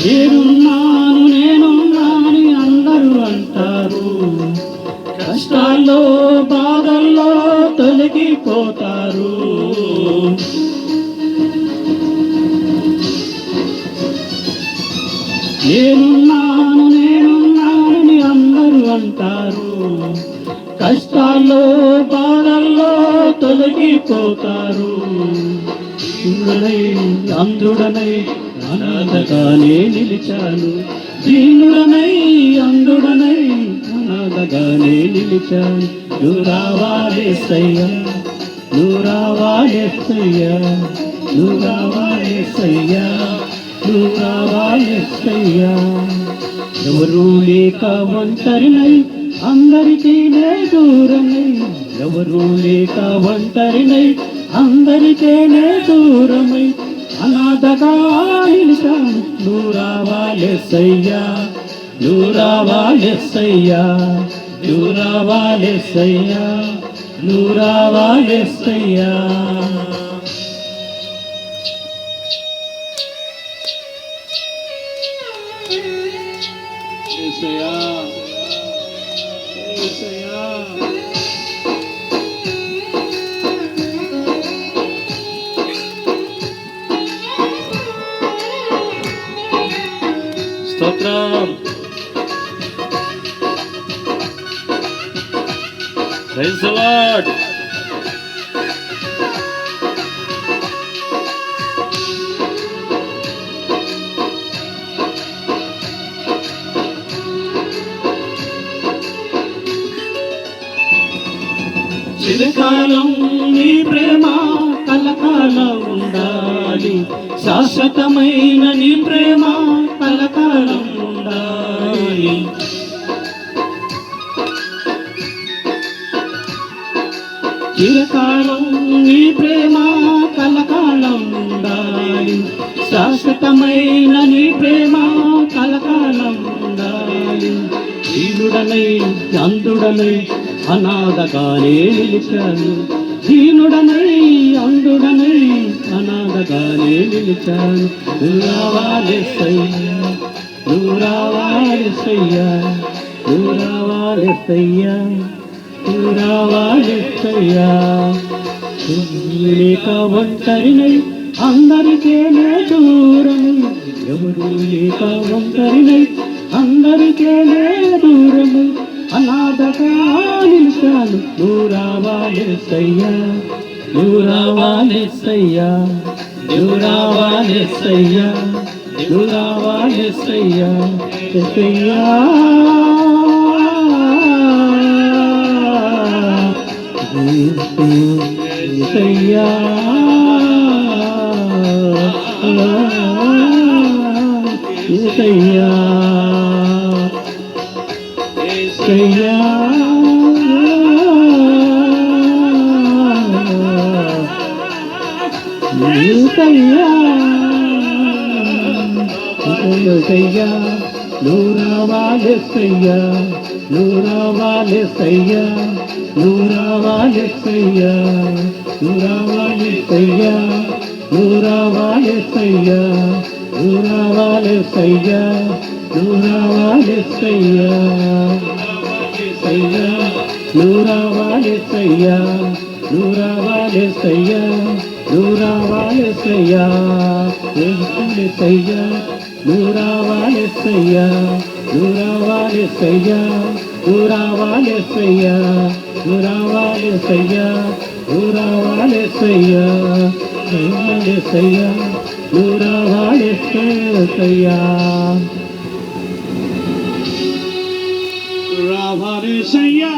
నేనున్నానని అందరూ అంటారు, కష్టాల్లో బాధల్లో తొలగిపోతారు. నేనున్నానని అందరూ అంటారు, కష్టాల్లో బాధల్లో తొలగిపోతారు. అందుడనై అనాథగానే నిలిచాను, దీనుడనై అందుడనై అనాథగానే నిలిచాను. నువ్వు రావాలేసయ్యా, ఎవరూ లేక ఒంటరినై అందరికీ దూరమై, ఎవరూ లేక ఒంటరినై అందరికీ దూరమై అనాథగా నిలిచాను. నువ్వు రావాలేసయ్యా, నువ్వు రావాలేసయ్యా, నువ్వు రావాలేసయ్యా, నువ్వు రావాలేసయ్యా. స్తోత్రం. Praise the Lord. చిరకాలం నీ ప్రేమ కలకాలం ఉండాలి, శాశ్వతమైన నీ ప్రేమ కలకాలం ఉండాలి. చిరకాలం నీ ప్రేమ కలకాలం ఉండాలి, శాశ్వతమైన నీ ప్రేమ కలకాలం ఉండాలి. దీనుడనై అందుడనై అనాథగానే నిలిచాను, దీనుడనై అందుడనై అనాథగానే నిలిచాను. నువ్వు రావాలేసయ్యా, నువ్వు రావాలేసయ్యా, నువ్వు రావాలేసయ్యా, నువ్వు రావాలేసయ్యా. లేక ఒంటరినై అందరికీ దూరమై, ఎవరూ లేక ఒంటరినై అందరికీ దూరమై అనాథగా నిలిచాను. నువ్వు రావాలేసయ్యా, నువ్వు రావాలేసయ్యా, నువ్వు రావాలేసయ్యా, నువ్వు రావాలేసయ్యా. యేసయ్యా యేసయ్యా యేసయ్యా యేసయ్యా యేసయ్యా. నువ్వు రావాలేసయ్యా, నువ్వు రావాలేసయ్యా, నువ్వు రావాలేసయ్యా, నువ్వు రావాలేసయ్యా, నువ్వు రావాలేసయ్యా, నువ్వు రావాలేసయ్యా, నువ్వు రావాలేసయ్యా, నువ్వు రావాలేసయ్యా, నువ్వు రావాలేసయ్యా, నువ్వు రావాలేసయ్యా, యేసయ్యా. నువ్వు రావాలేసయ్యా, నువ్వు రావాలేసయ్యా, నువ్వు రావాలేసయ్యా, నువ్వు రావాలేసయ్యా, నువ్వు రావాలేసయ్యా, నువ్వు రావాలేసయ్యా, రావాలేసయ్యా.